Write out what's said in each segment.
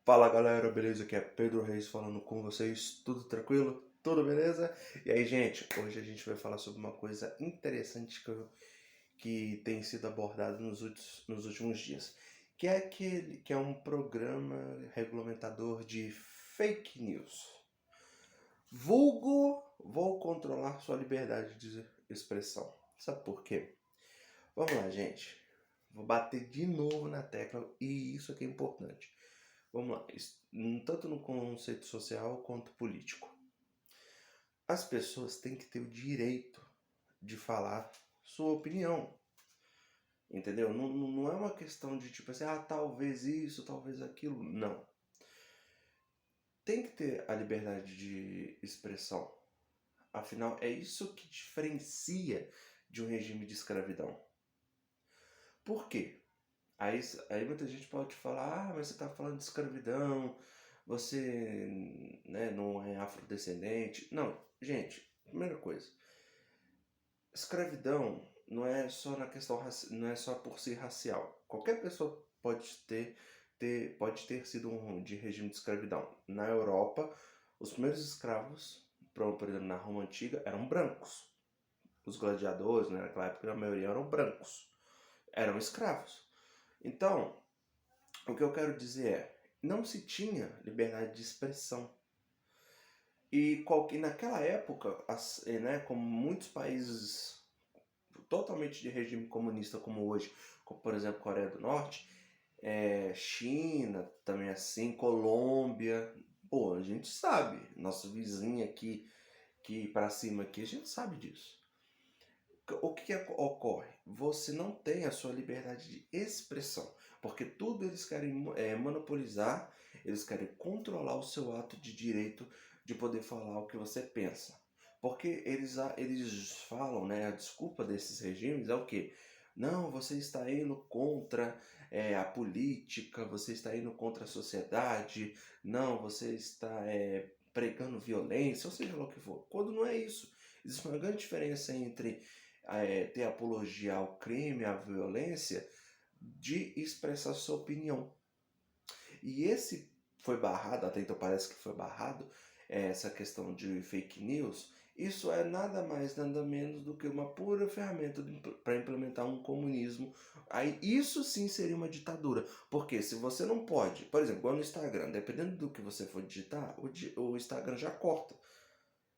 Fala galera, beleza? Aqui é Pedro Reis falando com vocês, tudo tranquilo? Tudo beleza? E aí, gente, hoje a gente vai falar sobre uma coisa interessante que tem sido abordada nos últimos dias, que é um programa regulamentador de fake news. Vulgo, vou controlar sua liberdade de expressão. Sabe por quê? Vamos lá, gente. Vou bater de novo na tecla e isso aqui é importante. Vamos lá, tanto no conceito social quanto político. As pessoas têm que ter o direito de falar sua opinião, entendeu? Não é uma questão de tipo assim, talvez isso, talvez aquilo. Não. Tem que ter a liberdade de expressão. Afinal, é isso que diferencia de um regime de escravidão. Por quê? Aí muita gente pode falar, mas você está falando de escravidão, você, né, não é afrodescendente. Não, gente, primeira coisa, escravidão não é só na questão, não é só por ser racial. Qualquer pessoa pode ter sido de regime de escravidão. Na Europa, os primeiros escravos, por exemplo, na Roma Antiga, eram brancos. Os gladiadores, né, naquela época, a maioria eram brancos. Eram escravos. Então, o que eu quero dizer é, não se tinha liberdade de expressão. Naquela época, né, como muitos países totalmente de regime comunista como hoje, como por exemplo Coreia do Norte, China também assim, Colômbia, pô, a gente sabe, nosso vizinho aqui, que para cima aqui, a gente sabe disso. O que ocorre? Você não tem a sua liberdade de expressão, porque tudo eles querem monopolizar, eles querem controlar o seu ato de direito de poder falar o que você pensa. Porque eles falam, né, a desculpa desses regimes é o quê? Não, você está indo contra a política, você está indo contra a sociedade, não, você está pregando violência, ou seja lá o que for. Quando não é isso. Existe uma grande diferença entre ter apologia ao crime, à violência, de expressar sua opinião. E esse foi barrado, até então parece que foi barrado, essa questão de fake news. Isso é nada mais, nada menos do que uma pura ferramenta para implementar um comunismo. Aí isso sim seria uma ditadura. Porque se você não pode, por exemplo, igual no Instagram, dependendo do que você for digitar, o Instagram já corta.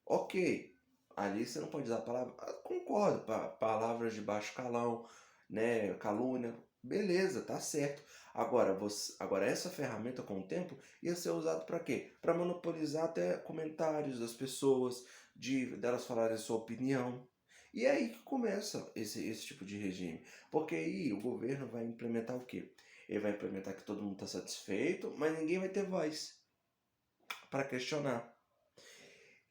Ok, ali você não pode usar palavras. Concordo, palavras de baixo calão, né? Calúnia. Beleza, tá certo. Agora essa ferramenta com o tempo ia ser usada para quê? Para monopolizar até comentários das pessoas, delas falarem a sua opinião. E é aí que começa esse tipo de regime. Porque aí o governo vai implementar o quê? Ele vai implementar que todo mundo está satisfeito, mas ninguém vai ter voz para questionar.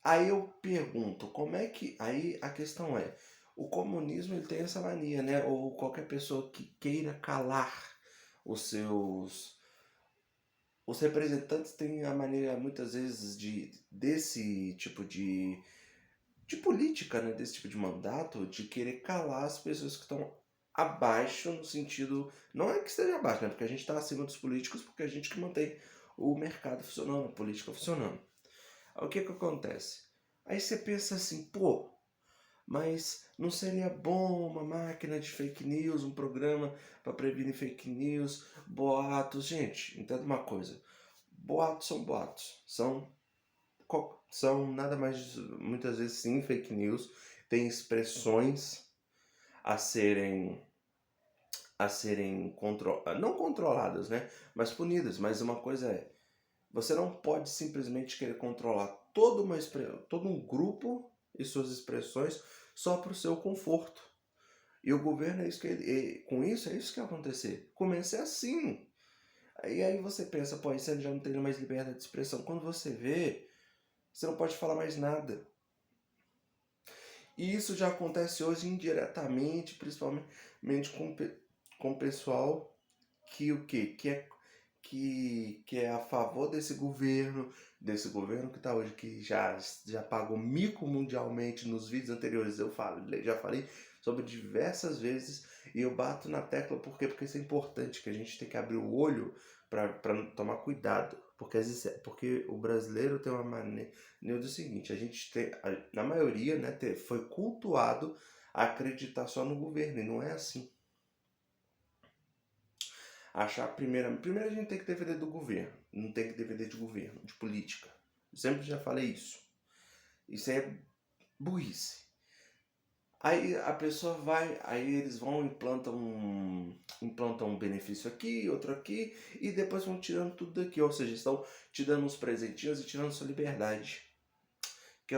Aí eu pergunto, como é que. Aí a questão é: o comunismo ele tem essa mania, né? Ou qualquer pessoa que queira calar os seus. Os representantes têm a maneira, muitas vezes, desse tipo de política, né? Desse tipo de mandato, de querer calar as pessoas que estão abaixo, no sentido. Não é que esteja abaixo, né? Porque a gente está acima dos políticos, porque a gente que mantém o mercado funcionando, a política funcionando. Aí o que que acontece? Aí você pensa assim, pô, mas não seria bom uma máquina de fake news, um programa para prevenir fake news, boatos? Gente, entenda uma coisa. Boatos são boatos. São nada mais, muitas vezes sim, fake news. Tem expressões a serem não controladas, né? Mas punidas. Mas uma coisa é, você não pode simplesmente querer controlar todo um grupo e suas expressões só para o seu conforto. E o governo é isso que com isso é isso que vai acontecer. Começa assim. E aí você pensa, pô, isso já não tem mais liberdade de expressão. Quando você vê, você não pode falar mais nada. E isso já acontece hoje indiretamente, principalmente com o pessoal que o quê? Que é a favor desse governo que está hoje, que já pagou mico mundialmente. Nos vídeos anteriores já falei sobre diversas vezes, e eu bato na tecla porque isso é importante, que a gente tem que abrir o olho para tomar cuidado, porque às vezes, porque o brasileiro tem uma maneira do seguinte, a gente tem, na maioria, né, foi cultuado a acreditar só no governo, e não é assim. Achar primeiro a gente tem que depender do governo, não tem que depender de governo, de política. Eu sempre já falei isso. Isso é burrice. Aí a pessoa vai, aí eles vão implantam um benefício aqui, outro aqui, e depois vão tirando tudo daqui. Ou seja, estão te dando uns presentinhos e tirando sua liberdade, que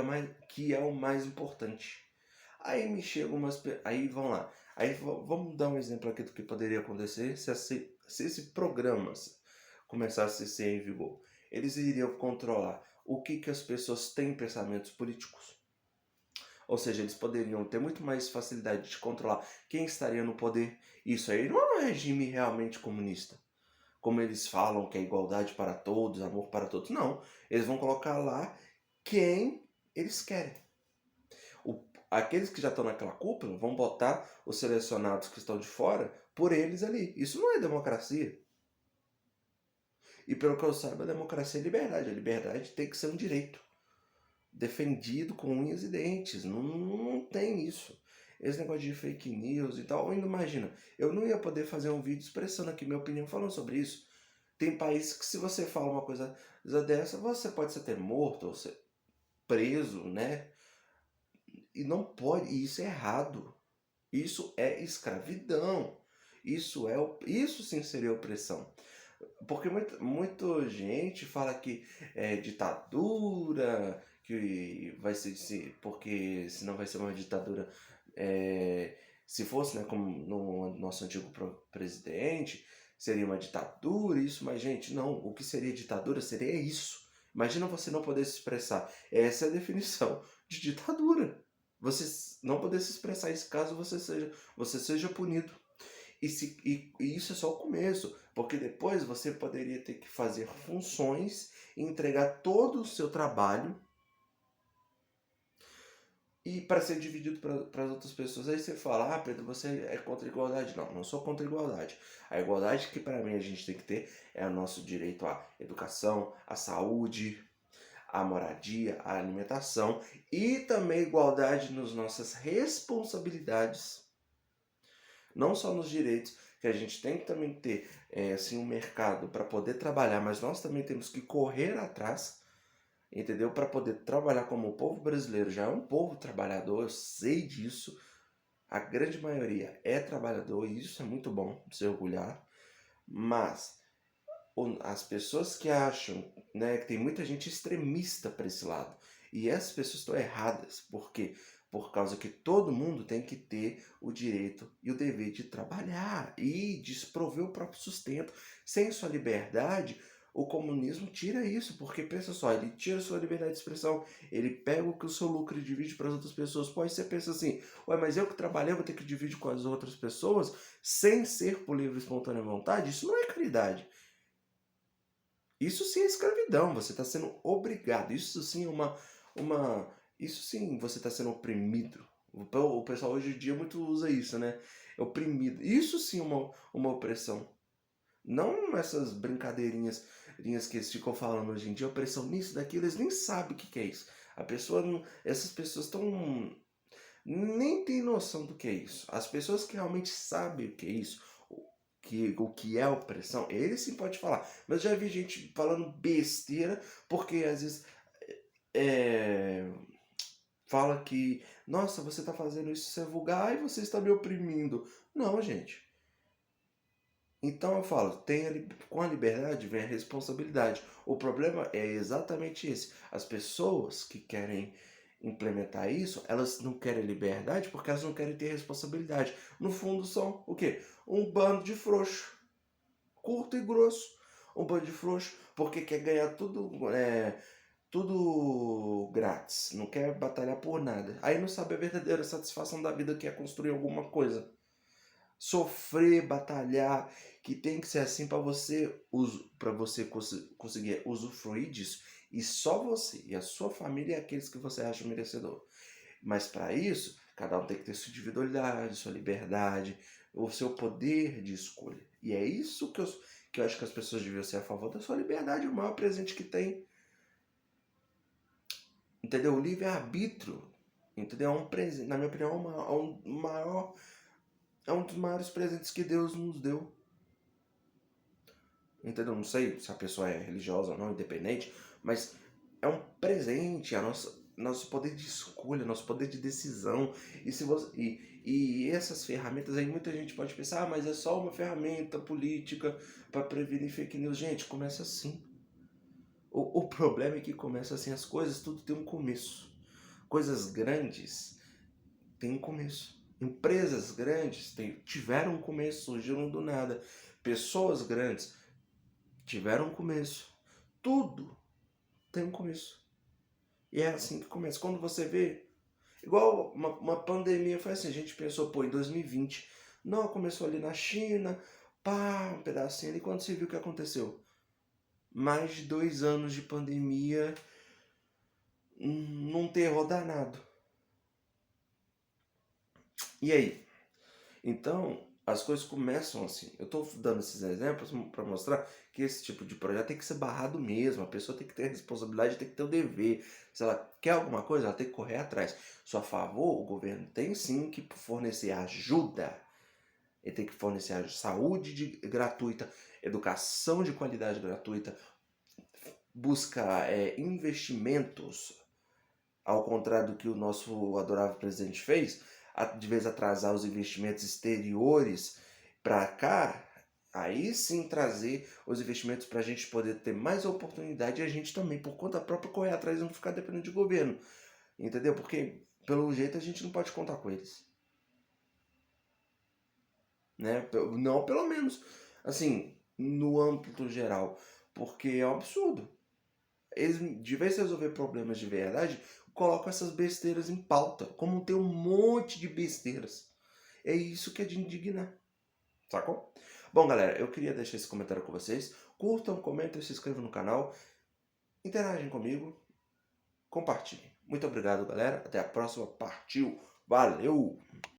é o mais importante. Aí me chegam aí vão lá. Aí vamos dar um exemplo aqui do que poderia acontecer se esse programa começasse a ser em vigor. Eles iriam controlar o que as pessoas têm pensamentos políticos. Ou seja, eles poderiam ter muito mais facilidade de controlar quem estaria no poder. Isso aí não é um regime realmente comunista. Como eles falam que é igualdade para todos, amor para todos. Não. Eles vão colocar lá quem eles querem. Aqueles que já estão naquela cúpula vão botar os selecionados que estão de fora por eles ali. Isso não é democracia. E pelo que eu saiba, a democracia é liberdade. A liberdade tem que ser um direito defendido com unhas e dentes. Não tem isso. Esse negócio de fake news e tal. Ainda imagina, eu não ia poder fazer um vídeo expressando aqui minha opinião falando sobre isso. Tem países que se você fala uma coisa dessa, você pode ser até morto ou ser preso, né? E não pode, e isso é errado. Isso é escravidão. Isso sim seria opressão. Porque muita gente fala que é ditadura, que vai ser, porque senão vai ser uma ditadura, se fosse, né, como no nosso antigo presidente, seria uma ditadura, isso, mas gente, não, o que seria ditadura seria isso. Imagina você não poder se expressar. Essa é a definição de ditadura. Você não poder se expressar isso caso você seja punido. E isso é só o começo, porque depois você poderia ter que fazer funções e entregar todo o seu trabalho e para ser dividido para as outras pessoas. Aí você fala, Pedro, você é contra a igualdade. Não, não sou contra a igualdade. A igualdade que para mim a gente tem que ter é o nosso direito à educação, à saúde, à moradia, à alimentação e também igualdade nas nossas responsabilidades. Não só nos direitos, que a gente tem que também ter assim, um mercado para poder trabalhar, mas nós também temos que correr atrás, entendeu? Para poder trabalhar como o povo brasileiro já é um povo trabalhador, eu sei disso. A grande maioria é trabalhador e isso é muito bom de se orgulhar. Mas as pessoas que acham, né, que tem muita gente extremista para esse lado. E essas pessoas estão erradas. Por quê? Por causa que todo mundo tem que ter o direito e o dever de trabalhar e de se prover o próprio sustento. Sem sua liberdade, o comunismo tira isso, porque pensa só, ele tira sua liberdade de expressão, ele pega o que o seu lucro e divide para as outras pessoas. Pode ser, pensa assim, ué, mas eu que trabalhei, vou ter que dividir com as outras pessoas sem ser por livre e espontânea vontade? Isso não é caridade. Isso sim é escravidão, você está sendo obrigado. Isso sim é Isso sim você está sendo oprimido. O pessoal hoje em dia muito usa isso, né? Oprimido. Isso sim é uma opressão. Não essas brincadeirinhas que eles ficam falando hoje em dia, opressão nisso, daquilo, eles nem sabem o que é isso. Essas pessoas estão nem tem noção do que é isso. As pessoas que realmente sabem o que é isso, o que é opressão, ele sim pode falar. Mas já vi gente falando besteira, porque às vezes é, fala que, nossa, você está fazendo isso é vulgar e você está me oprimindo. Não, gente. Então eu falo, com a liberdade vem a responsabilidade. O problema é exatamente esse. As pessoas que querem implementar isso, elas não querem liberdade porque elas não querem ter responsabilidade. No fundo são o quê? Um bando de frouxo, curto e grosso. Um bando de frouxo porque quer ganhar tudo grátis, não quer batalhar por nada. Aí não sabe a verdadeira satisfação da vida que é construir alguma coisa. Sofrer, batalhar, que tem que ser assim para você conseguir usufruir disso. E só você e a sua família é aqueles que você acha merecedor. Mas para isso, cada um tem que ter sua individualidade, sua liberdade, o seu poder de escolha. E é isso que eu acho que as pessoas deviam ser a favor da sua liberdade, o maior presente que tem. Entendeu? O livre-arbítrio, entendeu? É um presente, na minha opinião, é um dos maiores presentes que Deus nos deu. Entendeu? Não sei se a pessoa é religiosa ou não, independente, mas é um presente, nosso poder de escolha, nosso poder de decisão. E, se você, e essas ferramentas aí, muita gente pode pensar, mas é só uma ferramenta política para prevenir fake news. Gente, começa assim. O problema é que começa assim as coisas, tudo tem um começo. Coisas grandes têm um começo. Empresas grandes tiveram um começo, surgiram do nada. Pessoas grandes tiveram um começo. Tudo tem um começo. E é assim que começa. Quando você vê, igual uma pandemia, foi assim, a gente pensou, pô, em 2020, não, começou ali na China, pá, um pedacinho ali, quando você viu o que aconteceu? Mais de 2 anos de pandemia, num terror danado. E aí? Então, as coisas começam assim. Eu estou dando esses exemplos para mostrar que esse tipo de projeto tem que ser barrado mesmo. A pessoa tem que ter a responsabilidade, tem que ter o dever. Se ela quer alguma coisa, ela tem que correr atrás. Só a favor, o governo tem sim que fornecer ajuda. Ele tem que fornecer saúde gratuita, educação de qualidade gratuita, buscar investimentos, ao contrário do que o nosso adorável presidente fez, de vez atrasar os investimentos exteriores para cá, aí sim trazer os investimentos para a gente poder ter mais oportunidade e a gente também, por conta própria, correr atrás e não ficar dependendo de governo. Entendeu? Porque, pelo jeito, a gente não pode contar com eles. Né? Não, pelo menos, assim, no âmbito geral. Porque é um absurdo. Eles, de vez em resolver problemas de verdade, colocam essas besteiras em pauta. Como tem um monte de besteiras. É isso que é de indignar. Sacou? Bom, galera, eu queria deixar esse comentário com vocês. Curtam, comentem, se inscrevam no canal. Interagem comigo. Compartilhem. Muito obrigado, galera. Até a próxima. Partiu. Valeu!